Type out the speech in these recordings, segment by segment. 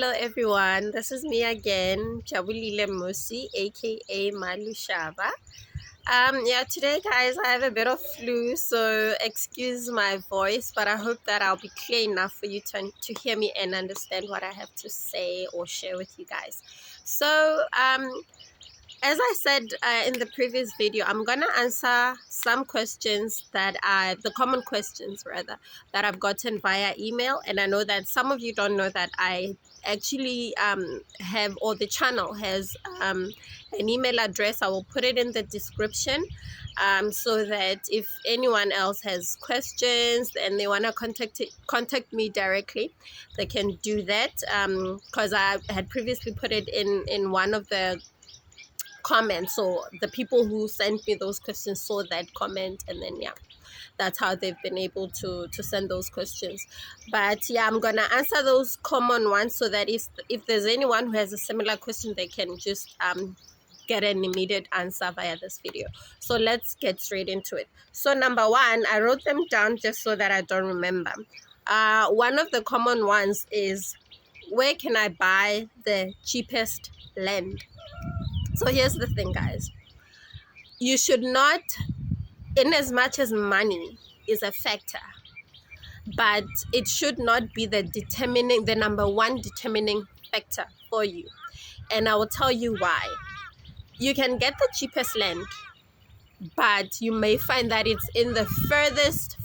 Hello everyone, this is me again, Jabulile Musi, aka Malushaba. Today guys, I have a bit of flu, so excuse my voice, but I hope that I'll be clear enough for you to hear me and understand what I have to say or share with you guys. So, as I said in the previous video, I'm gonna answer some questions the common questions rather, that I've gotten via email. And I know that some of you don't know that I actually have, or the channel has an email address. I will put it in the description so that if anyone else has questions and they want to contact me directly, they can do that, because I had previously put it in one of the comments, so the people who sent me those questions saw that comment, and then that's how they've been able to send those questions. But I'm gonna answer those common ones, so that if there's anyone who has a similar question, they can just get an immediate answer via this video. So let's get straight into it. So number one, I wrote them down just so that I don't remember. One of the common ones is, where can I buy the cheapest land? So here's the thing, guys. You should not, in as much as money is a factor, but it should not be the number one determining factor for you. And I will tell you why. You can get the cheapest land, but you may find that it's in the furthest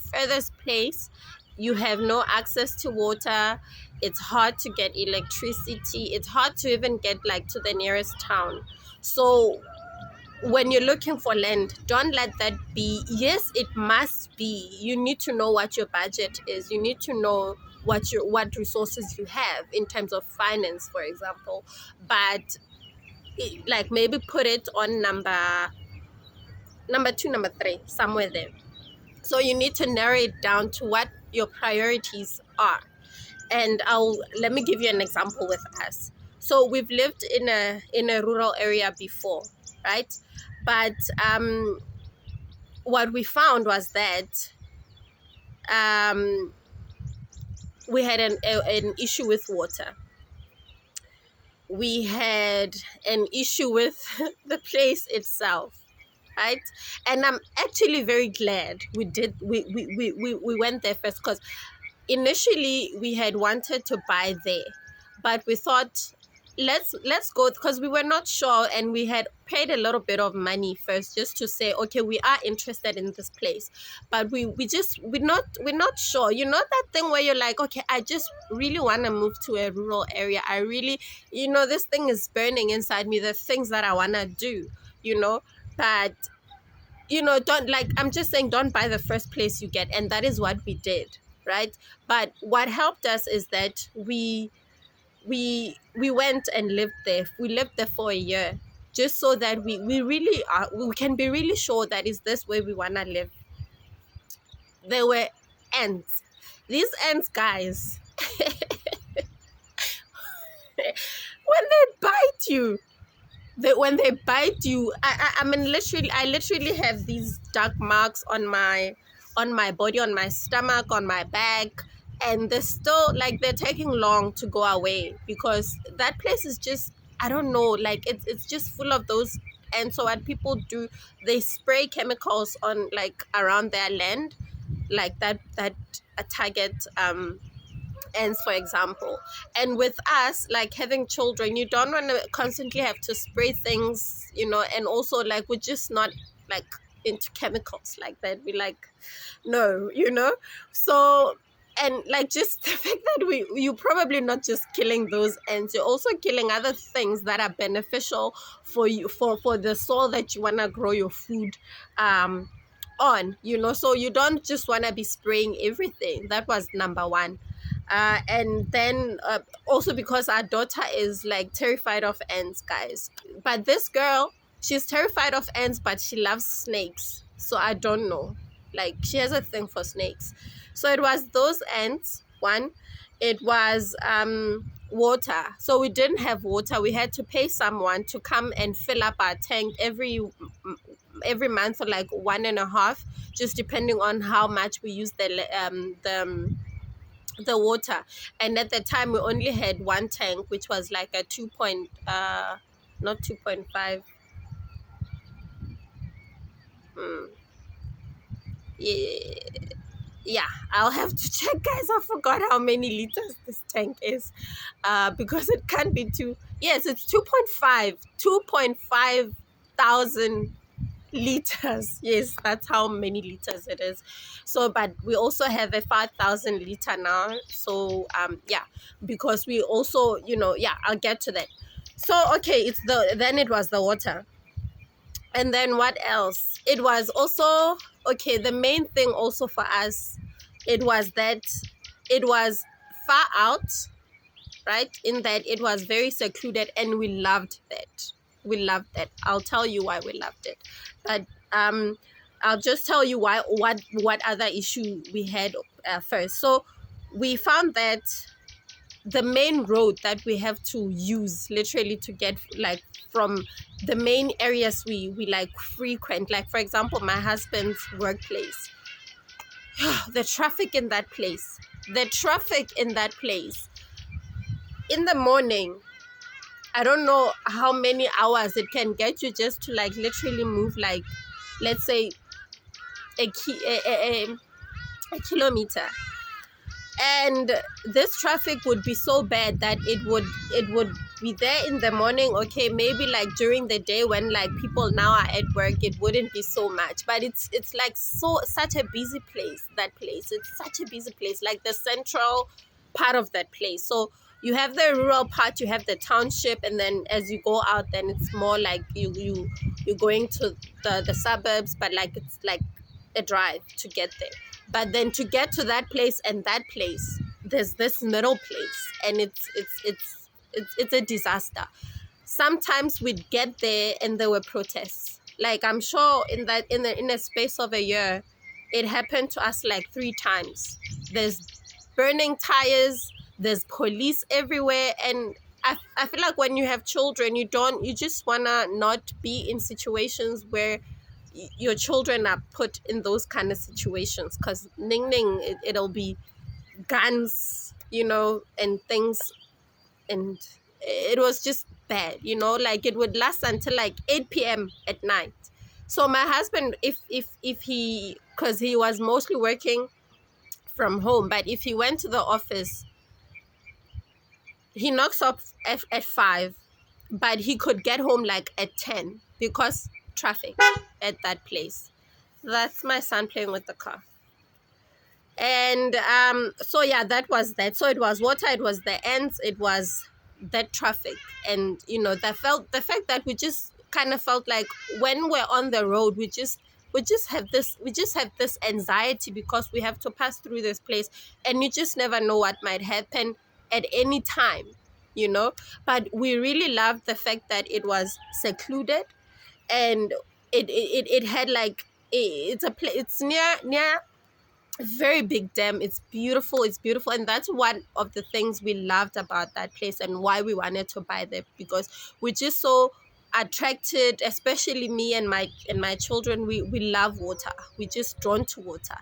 place. You have no access to water. It's hard to get electricity. It's hard to even get to the nearest town. So when you're looking for land, don't let that be. Yes, it must be. You need to know what your budget is. You need to know what resources you have in terms of finance, for example. But maybe put it on number 2, number 3, somewhere there. So you need to narrow it down to what your priorities are. And let me give you an example with us. So we've lived in a rural area before, right? But what we found was that we had an issue with water. We had an issue with the place itself, right? And I'm actually very glad we went there first, because initially we had wanted to buy there, but we thought, let's go, because we were not sure, and we had paid a little bit of money first just to say, okay, we are interested in this place, but we're not sure. You know that thing where you're like, okay, I just really want to move to a rural area. I really, this thing is burning inside me, the things that I want to do, but I'm just saying, don't buy the first place you get. And that is what we did, right? But what helped us is that we went and lived there. We lived there for a year, just so that we can be really sure that is this where we want to live. There were ants. These ants, guys, when they bite you, I mean, I literally have these dark marks on my body, on my stomach, on my back, and they're still they're taking long to go away, because that place is just, I don't know, it's just full of those. And so what people do, they spray chemicals on around their land, that target ants, for example. And with us, having children, you don't want to constantly have to spray things, and also we're just not into chemicals like that. We no, so. And just the fact that you're probably not just killing those ants, you're also killing other things that are beneficial for you, for the soil that you want to grow your food on, so you don't just want to be spraying everything. That was number one. And then also because our daughter is terrified of ants, guys. But this girl, she's terrified of ants, but she loves snakes. So I don't know, she has a thing for snakes. So it was those ants, one. It was water. So we didn't have water. We had to pay someone to come and fill up our tank every month for 1.5, just depending on how much we use the the water. And at the time we only had one tank, which was like a not 2.5, mm, yeah, yeah, I'll have to check, guys. I forgot how many liters this tank is, because it can't be two. Yes, it's 2.5 thousand liters. Yes, that's how many liters it is. So, but we also have a 5,000 liter now. So, yeah, because we also, yeah, I'll get to that. So, okay, then it was the water. And then what else? It was also, okay, the main thing also for us, it was that it was far out, right? In that it was very secluded, and we loved that. We loved that. I'll tell you why we loved it. But I'll just tell you what other issue we had first. So we found that the main road that we have to use literally to get like from the main areas we like frequent, like for example my husband's workplace, the traffic in that place, in the morning, I don't know how many hours it can get you just to like literally move, like let's say a kilometer. And this traffic would be so bad that it would be there in the morning. Okay, maybe like during the day when like people now are at work, it wouldn't be so much, but it's like such a busy place. That place, it's such a busy place, like the central part of that place. So you have the rural part, you have the township, and then as you go out, then it's more like you're going to the suburbs, but like it's like a drive to get there. But then to get to that place and that place, there's this middle place, and it's a disaster. Sometimes we'd get there and there were protests. Like I'm sure in a space of a year, it happened to us like 3 times. There's burning tires, there's police everywhere, and I feel like when you have children, you just wanna not be in situations where your children are put in those kind of situations, because it'll be guns, and things, and it was just bad, like it would last until like 8 p.m. at night. So my husband, if he, because he was mostly working from home, but if he went to the office, he knocks off at 5, but he could get home like at 10 because traffic at that place. That's my son playing with the car. And so yeah, that was that. So it was water, it was the ends, it was that traffic. And the fact that we just kind of felt like when we're on the road, we just have this anxiety because we have to pass through this place, and you just never know what might happen at any time, but we really loved the fact that it was secluded, and it had like it's near a very big dam. It's beautiful, and that's one of the things we loved about that place and why we wanted to buy there, because we're just so attracted, especially me and my children. We love water, we're just drawn to water,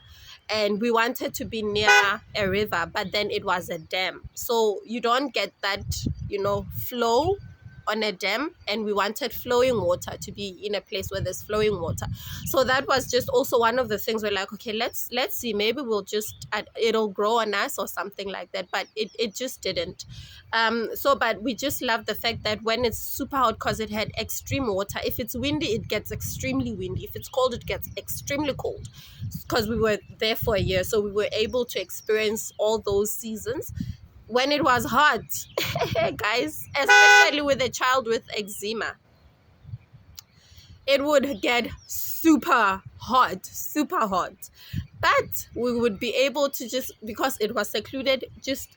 and we wanted to be near a river, but then it was a dam, so you don't get that flow on a dam, and we wanted flowing water, to be in a place where there's flowing water. So that was just also one of the things we're like, okay, let's see, maybe we'll just it'll grow on us or something like that, but it just didn't. But we just love the fact that when it's super hot, because it had extreme water, if it's windy it gets extremely windy, if it's cold it gets extremely cold, because we were there for a year, so we were able to experience all those seasons. When it was hot, guys, especially with a child with eczema, it would get super hot, but we would be able to, just because it was secluded, just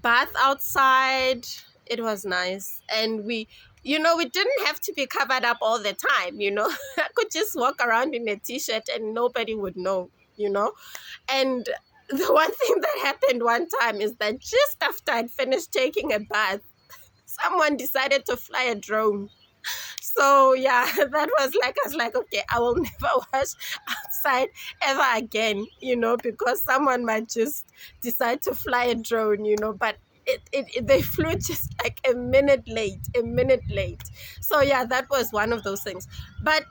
bath outside. It was nice, and we didn't have to be covered up all the time. I could just walk around in a t-shirt and nobody would know. And the one thing that happened one time is that just after I'd finished taking a bath, someone decided to fly a drone. So yeah, that was like, I was like, okay, I will never wash. outside ever again, because someone might just decide to fly a drone, but they flew just like a minute late. So yeah, that was one of those things. But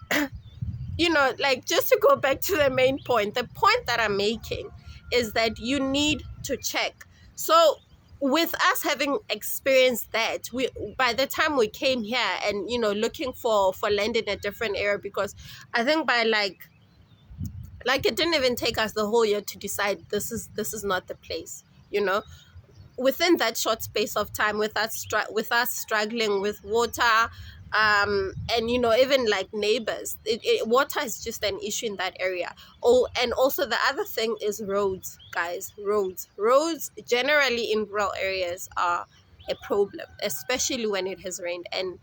like, just to go back to the main point, the point that I'm making is that you need to check. So with us having experienced that, we, by the time we came here and looking for land in a different area, because I think by like it didn't even take us the whole year to decide this is not the place. Within that short space of time, with us struggling with water, and even like neighbors, water is just an issue in that area. Oh, and also the other thing is roads, guys. Roads generally in rural areas are a problem, especially when it has rained. And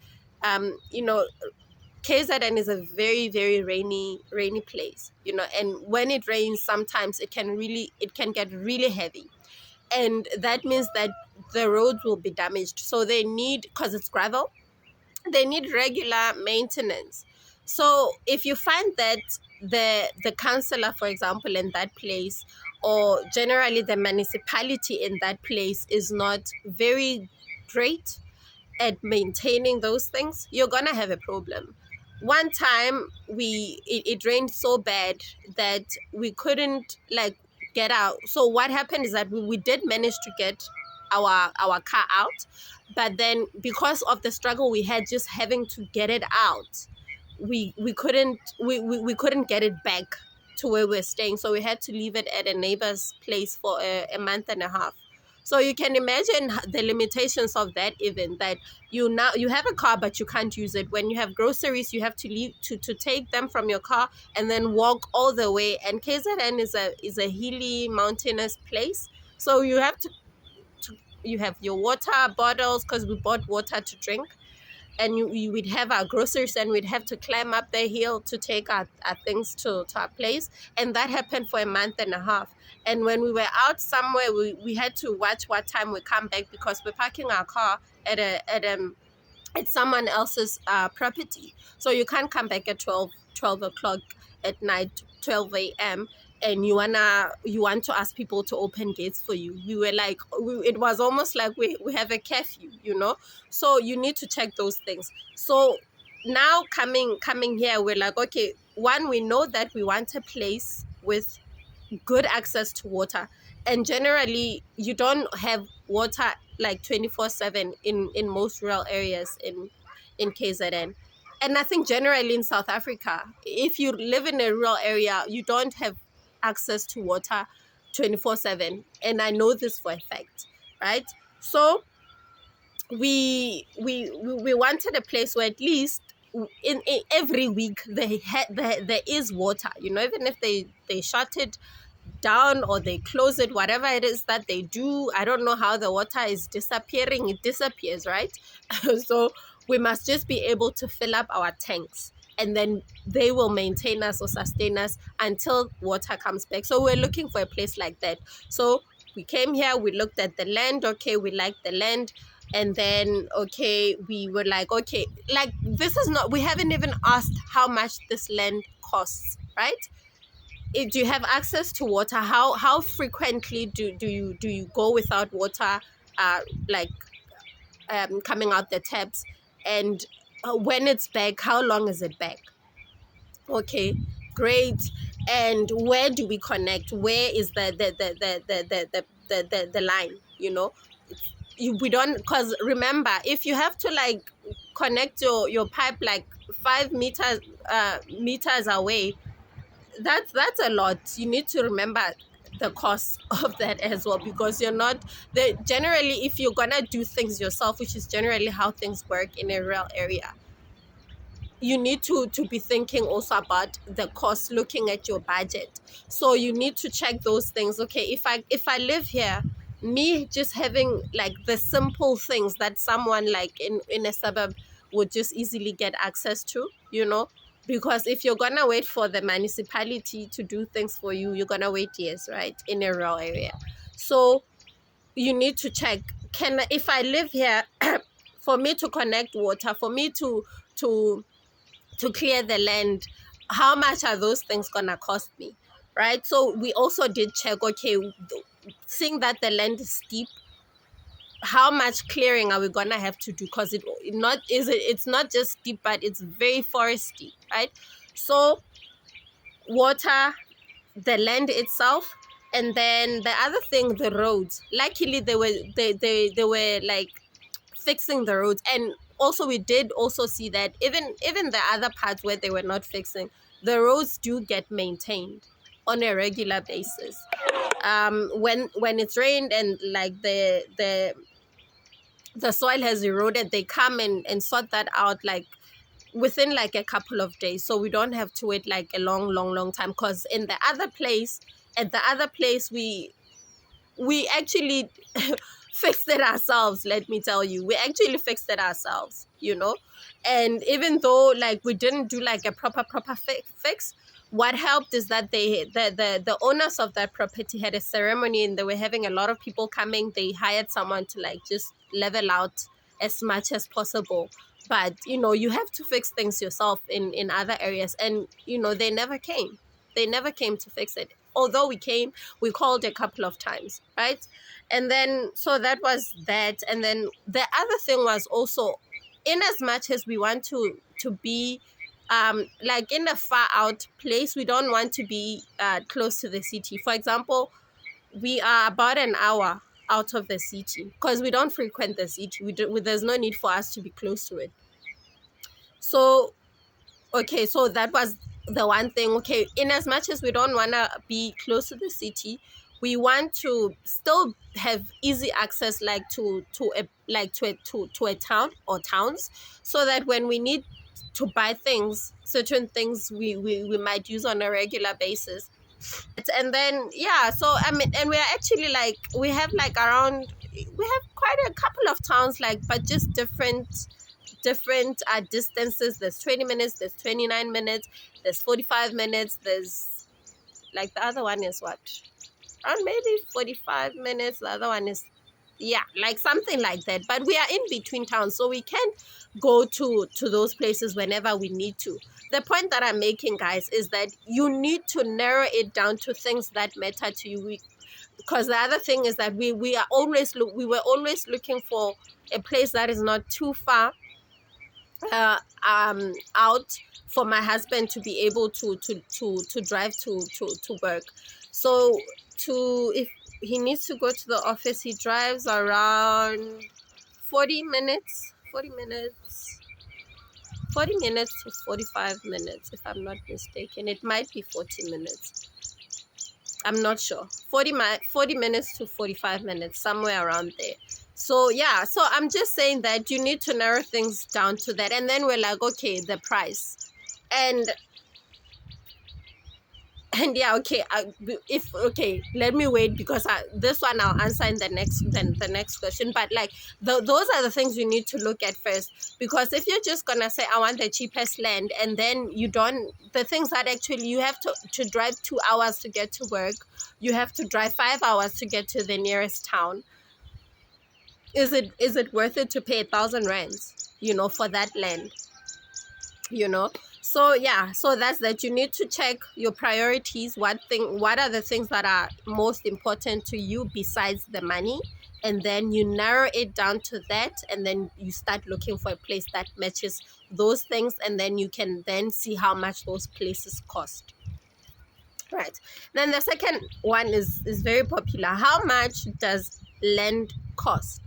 KZN is a very, very rainy place, and when it rains, sometimes it can get really heavy, and that means that the roads will be damaged. So they need, because it's gravel, they need regular maintenance. So if you find that the councillor, for example, in that place, or generally the municipality in that place, is not very great at maintaining those things, you're gonna have a problem. One time it rained so bad that we couldn't like get out. So what happened is that we did manage to get our car out, but then because of the struggle we had just having to get it out, we couldn't get it back to where we're staying. So we had to leave it at a neighbor's place for a month and a half. So you can imagine the limitations of that, even that you have a car but you can't use it. When you have groceries, you have to leave to take them from your car and then walk all the way. And KZN is a hilly, mountainous place. So you have to you have your water bottles, because we bought water to drink, and we'd have our groceries, and we'd have to climb up the hill to take our things to our place. And that happened for a month and a half. And when we were out somewhere, we had to watch what time we come back, because we're parking our car at someone else's property. So you can't come back at 12 o'clock at night, 12 a.m., and you want to ask people to open gates for you. We were like, it was almost like we have a curfew, So you need to check those things. So now coming here, we're like, okay, one, we know that we want a place with good access to water, and generally you don't have water like 24/7 in most rural areas in KZN. And I think generally in South Africa, if you live in a rural area, you don't have access to water 24/7, and I know this for a fact, right? So we wanted a place where at least in every week there is water, even if they shut it down or they close it, whatever it is that they do. I don't know how the water is disappearing. It disappears, right? So we must just be able to fill up our tanks, and then they will maintain us or sustain us until water comes back. So we're looking for a place like that. So we came here, we looked at the land. Okay, we liked the land. And then, okay, we were like, okay, like, this is not, we haven't even asked how much this land costs, right? Do you have access to water? How frequently do you go without water, coming out the taps? And when it's back, how long is it back? Okay, great. And where do we connect? Where is the line? We don't, because remember, if you have to like connect your pipe like 5 meters away, that's a lot. You need to remember the cost of that as well, because you're not generally, if you're gonna do things yourself, which is generally how things work in a rural area, you need to be thinking also about the cost, looking at your budget. So you need to check those things. Okay, if I live here, me just having like the simple things that someone like in a suburb would just easily get access to, because if you're gonna wait for the municipality to do things for you, you're gonna wait years, right, in a rural area. So you need to check, if I live here, for me to connect water, for me to clear the land, how much are those things gonna cost me, right? So we also did check, okay, seeing that the land is steep, how much clearing are we gonna have to do? Because it's not just steep, but it's very foresty, right? So water, the land itself, and then the other thing, the roads. Luckily they were like fixing the roads. And also we did also see that even the other parts where they were not fixing, the roads do get maintained on a regular basis. When it's rained and like the soil has eroded, they come and sort that out like within like a couple of days, so we don't have to wait like a long time. Because in the other place, at the other place, we actually fixed it ourselves. Let me tell you, we actually fixed it ourselves, you know. And even though like we didn't do like a proper fix, what helped is that the owners of that property had a ceremony, and they were having a lot of people coming. They hired someone to like just level out as much as possible. But you know, you have to fix things yourself in other areas, and you know, they never came to fix it. Although we called a couple of times, right? And then so that was that. And then the other thing was also, in as much as we want to be like in a far out place, we don't want to be close to the city. For example, we are about an hour out of the city because we don't frequent the city. There's no need for us to be close to it. So okay, so that was the one thing. Okay, in as much as we don't want to be close to the city, we want to still have easy access like to a town or towns, so that when we need to buy certain things we might use on a regular basis. And then yeah, so I mean, and we are actually like, we have quite a couple of towns, like, but just different distances. There's 20 minutes, there's 29 minutes, there's 45 minutes, there's like, the other one is what, around maybe 45 minutes, the other one is, yeah, like something like that. But we are in between towns, so we can go to those places whenever we need to. The point that I'm making, guys, is that you need to narrow it down to things that matter to you. Because the other thing is that we were always looking for a place that is not too far out for my husband to be able to drive to work. So if he needs to go to the office, he drives around 40 minutes to 45 minutes, if I'm not mistaken. It might be 40 minutes. I'm not sure. 40 minutes to 45 minutes, somewhere around there. So yeah, so I'm just saying that you need to narrow things down to that. And then we're like, okay, the price. And yeah, okay, let me wait, because this one I'll answer in the next question. But like those are the things you need to look at first, because if you're just gonna say I want the cheapest land, and then you don't, the things that actually you have to drive 2 hours to get to work, you have to drive 5 hours to get to the nearest town. Is it worth it to pay 1,000 rands, you know, for that land, you know? So yeah, so that's that. You need to check your priorities. What are the things that are most important to you besides the money? And then you narrow it down to that, and then you start looking for a place that matches those things, and then you can then see how much those places cost. Right. Then the second one is very popular. How much does land cost?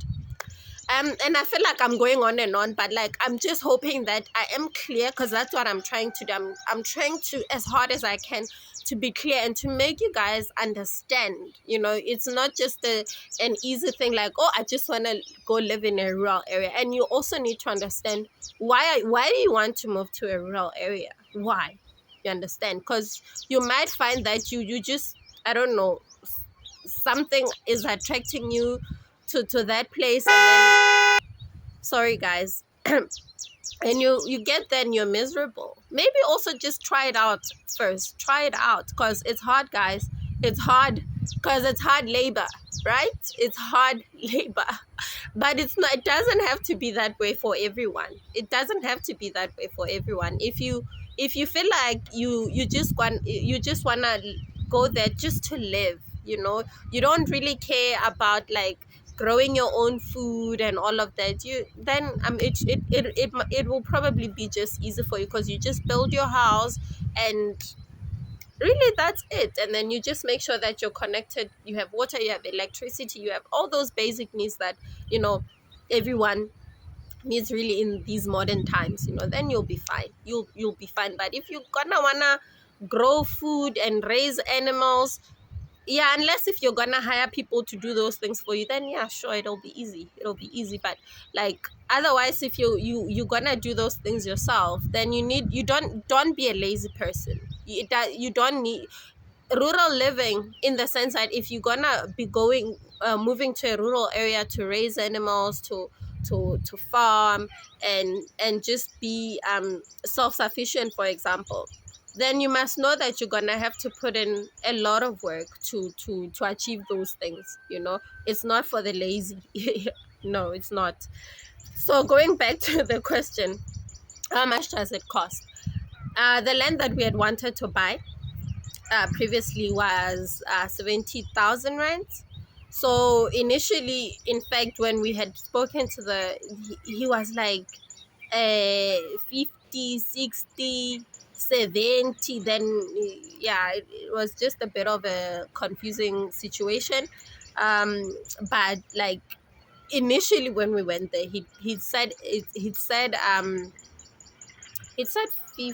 And I feel like I'm going on and on, but like, I'm just hoping that I am clear, because that's what I'm trying to do. I'm trying to, as hard as I can, to be clear and to make you guys understand. You know, it's not just an easy thing like, oh, I just want to go live in a rural area. And you also need to understand why do you want to move to a rural area? Why? You understand? Because you might find that you just, I don't know, something is attracting you to that place, and then, sorry guys, and you get there and you're miserable. Maybe also just try it out first. Try it out, because it's hard, guys. It's hard because it's hard labor, right? It's hard labor, but it's not, it doesn't have to be that way for everyone. It doesn't have to be that way for everyone. If you if you feel like you just wanna go there just to live, you don't really care about like growing your own food and all of that, it will probably be just easy for you, because you just build your house, and really that's it. And then you just make sure that you're connected, you have water, you have electricity, you have all those basic needs that everyone needs really in these modern times. Then you'll be fine, you'll be fine. But if you're gonna wanna grow food and raise animals, yeah, unless if you're gonna hire people to do those things for you, then yeah, sure, it'll be easy. But like otherwise, if you're gonna do those things yourself, then you don't be a lazy person. You don't need rural living, in the sense that if you're gonna be moving to a rural area to raise animals, to farm, and just be self-sufficient, for example, then you must know that you're gonna have to put in a lot of work to achieve those things. It's not for the lazy. No, it's not. So going back to the question, how much does it cost? The land that we had wanted to buy previously was 70,000 rands. So initially, in fact, when we had spoken to he was like 50, 60, 70. Then yeah, it was just a bit of a confusing situation. But like initially when we went there, he said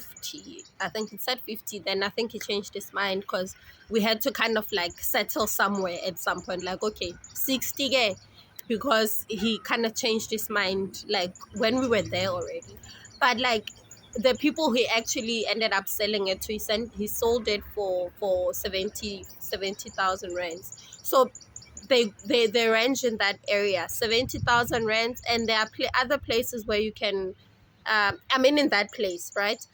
50. I think he said 50. Then I think he changed his mind, because we had to kind of like settle somewhere at some point. Like, okay, 60 k, because he kind of changed his mind like when we were there already. But like the people he actually ended up selling it to, he sold it for 70,000 rands. So they range in that area, 70,000 rands. And there are other places where you can in that place, right?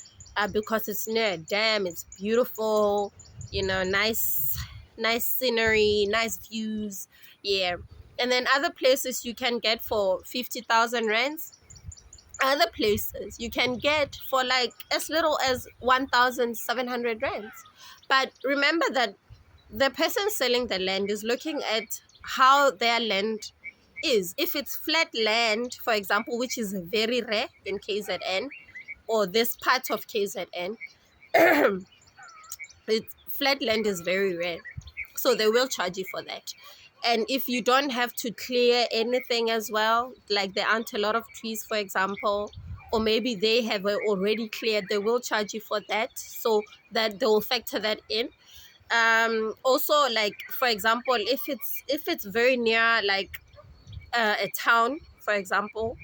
Because it's near a dam, it's beautiful, nice scenery, nice views, yeah. And then other places you can get for 50,000 rands. Other places you can get for like as little as 1,700 rands. But remember that the person selling the land is looking at how their land is. If it's flat land, for example, which is very rare in KZN or this part of KZN, flat land is very rare. So they will charge you for that. And if you don't have to clear anything as well, like there aren't a lot of trees, for example, or maybe they have already cleared, they will charge you for that. So that they will factor that in. Also, like for example, if it's very near like a town, for example,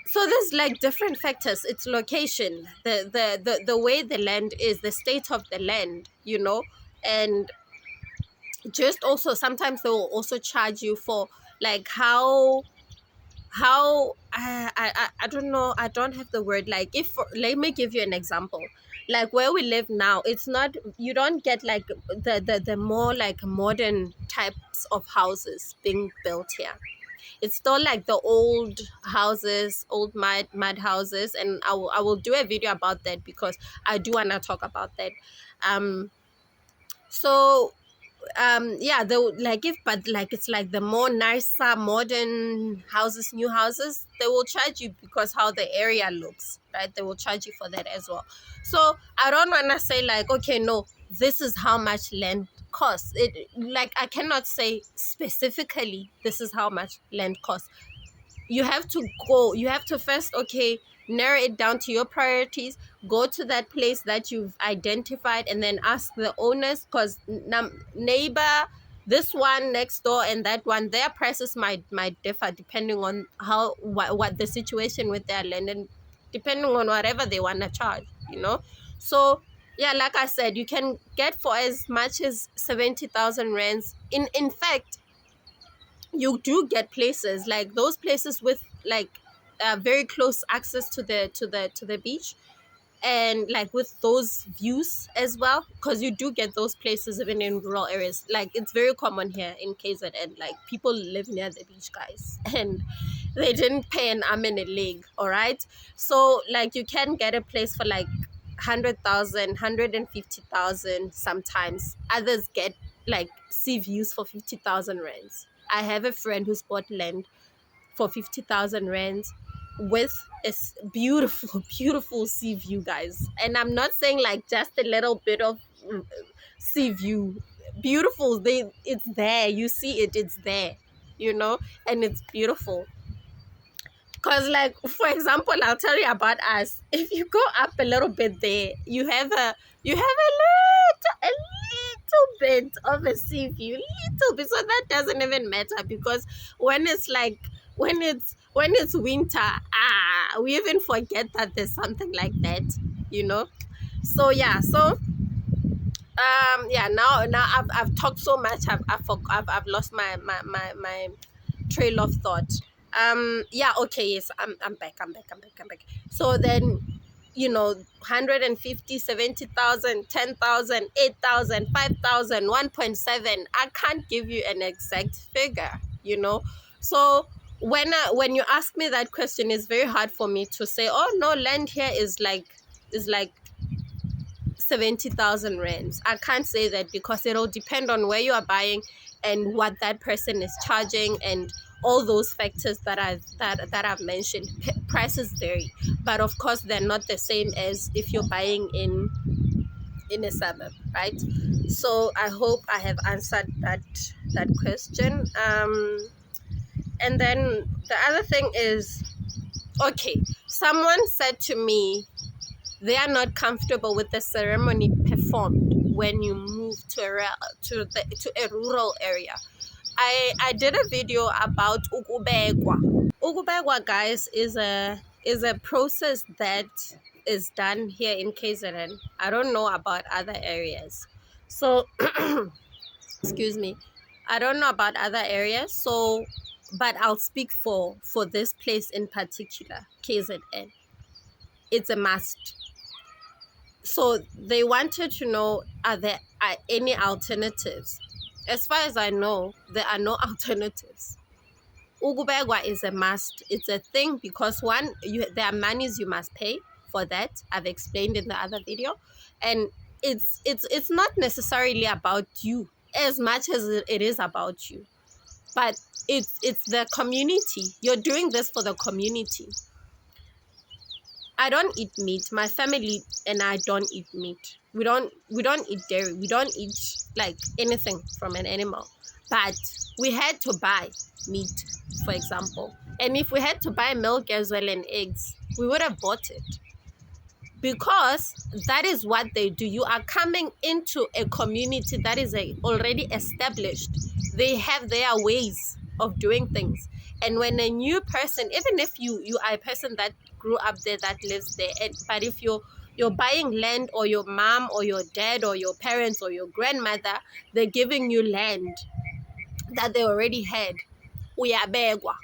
so there's like different factors. It's location, the way the land is, the state of the land, and just also sometimes they will also charge you for like how I don't know, I don't have the word. Like let me give you an example. Like where we live now, it's not, you don't get like the more like modern types of houses being built here. It's still like the old houses, old mud houses. And I will do a video about that, because I do want to talk about that. So yeah, though, like but like it's like the more nicer modern houses, new houses, they will charge you because how the area looks, right? They will charge you for that as well. So I don't want to say like, okay, no, this is how much land costs. It, like, I cannot say specifically this is how much land costs. You have to first, okay, narrow it down to your priorities, go to that place that you've identified, and then ask the owners, because neighbor, this one next door and that one, their prices might differ depending on what the situation with their land, and depending on whatever they want to charge, so yeah, like I said, you can get for as much as 70,000 rands. In fact, you do get places like those places with like very close access to the beach, and like with those views as well, because you do get those places even in rural areas. Like it's very common here in KZN, like people live near the beach, guys, and they didn't pay an arm and a leg. All right, so like you can get a place for like 100,000, 150,000 sometimes. Others get like sea views for 50,000 rands. I have a friend who's bought land for 50,000 rands with a beautiful, beautiful sea view, guys. And I'm not saying like just a little bit of sea view. Beautiful, it's there. You see it, it's there, and it's beautiful. Because, like, for example, I'll tell you about us. If you go up a little bit there, you have a little bit of a sea view, little bit. So that doesn't even matter, because when it's winter, we even forget that there's something like that, So yeah, now I've talked so much. I've lost my trail of thought. Yes, I'm back. So then, 150, 70,000, 10,000, 8,000, 5,000, 1.7. I can't give you an exact figure, So when you ask me that question, it's very hard for me to say, oh no, land here is like 70,000 rands. I can't say that, because it'll depend on where you are buying and what that person is charging, and all those factors that I've mentioned. Prices vary, but of course they're not the same as if you're buying in a suburb, right? So I hope I have answered that question. And then the other thing is, okay, someone said to me they are not comfortable with the ceremony performed when you move to a rural area. I did a video about ukubekwa. Ukubekwa, guys, is a process that is done here in KZN. I don't know about other areas. So excuse me. I don't know about other areas. So, but I'll speak for this place in particular, KZN. It's a must. So they wanted to know, are there any alternatives? As far as I know, there are no alternatives. Ukubekwa is a must. It's a thing, because one, there are monies you must pay for that. I've explained in the other video. And it's not necessarily about you as much as it is about you. But it's the community. You're doing this for the community. I don't eat meat. My family and I don't eat meat. We don't eat dairy. We don't eat like anything from an animal. But we had to buy meat, for example. And if we had to buy milk as well and eggs, we would have bought it. Because that is what they do. You are coming into a community that is already established. They have their ways of doing things. And when a new person, even if you are a person that grew up there, that lives there, but if you're buying land, or your mom or your dad or your parents or your grandmother, they're giving you land that they already had, uyabekwa.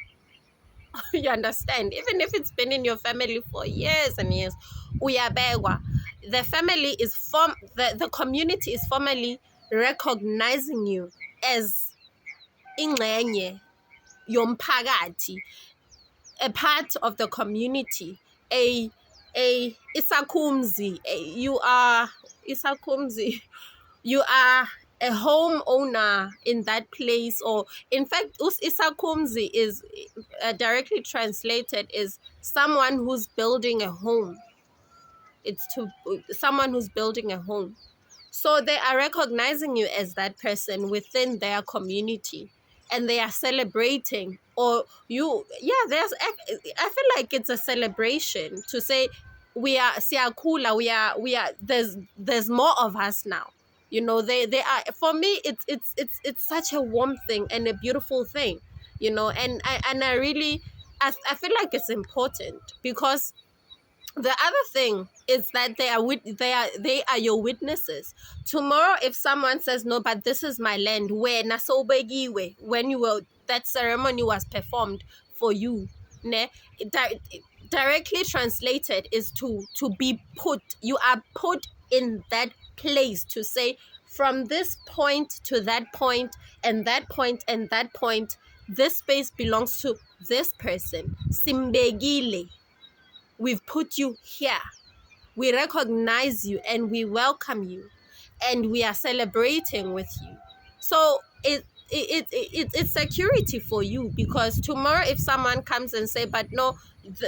You understand? Even if it's been in your family for years and years, uyabekwa. The family is the community is formally recognizing you as ingxenye yomphakathi, a part of the community, a isakumzi. You are isakumzi. You are a homeowner in that place, or in fact, isakumzi is directly translated is someone who's building a home. It's someone who's building a home. So they are recognizing you as that person within their community, and they are celebrating. I feel like it's a celebration to say we are siyakula, we are there's more of us now. They are, for me, it's such a warm thing and a beautiful thing, and I really I feel like it's important, because the other thing is that they are your witnesses. Tomorrow, if someone says, no, but this is my land, when that ceremony was performed for you, directly translated is to be put. You are put in that place to say, from this point to that point, and that point and that point, this space belongs to this person. Simbegile. We've put you here. we recognize you and we welcome you and we are celebrating with you. So it's security for you, because tomorrow if someone comes and say, but no,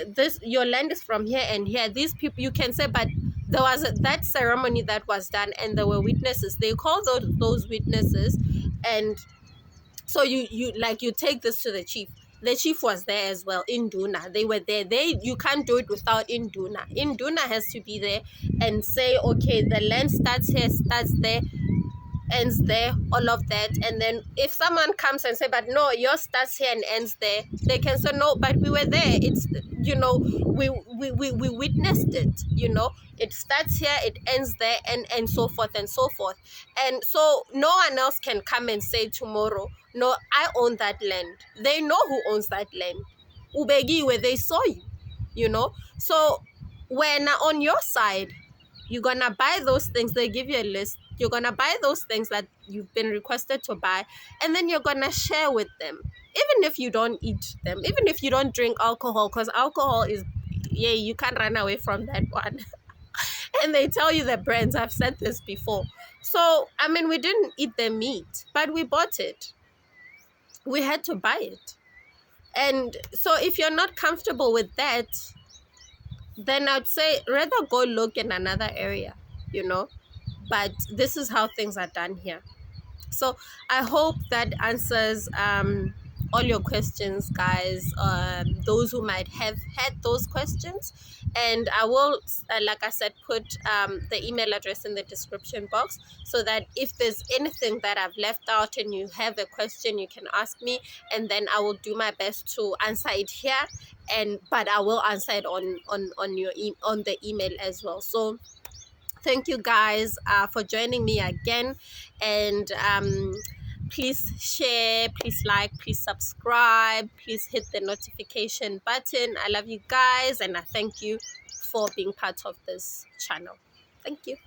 this your land is from here and here, these people, you can say, but there was that ceremony that was done and there were witnesses. They call those witnesses, and so you take this to the chief. The chief was there as well. Induna, they were there. You can't do it without Induna. Induna has to be there and say, okay, the land starts here, starts there, ends there, all of that. And then if someone comes and say, but no, yours starts here and ends there, they can say, no, but we were there. It's, we witnessed it, it starts here, it ends there, and so forth and so forth. And so no one else can come and say tomorrow, no, I own that land. They know who owns that land. Ubegi, where they saw you, so when on your side, you're gonna buy those things. They give you a list. You're gonna buy those things that you've been requested to buy, and then you're gonna share with them. Even if you don't eat them, even if you don't drink alcohol, because alcohol is, yeah, you can't run away from that one. And they tell you the brands. I've said this before. So I mean, we didn't eat the meat, but we bought it. We had to buy it. And so if you're not comfortable with that, then I'd say rather go look in another area, but this is how things are done here. So I hope that answers all your questions, guys, those who might have had those questions. And I will, like I said, put the email address in the description box, so that if there's anything that I've left out and you have a question, you can ask me, and then I will do my best to answer it here, but I will answer it on the email as well. So thank you guys for joining me again, and please share, please like, please subscribe, please hit the notification button. I love you guys, and I thank you for being part of this channel. Thank you.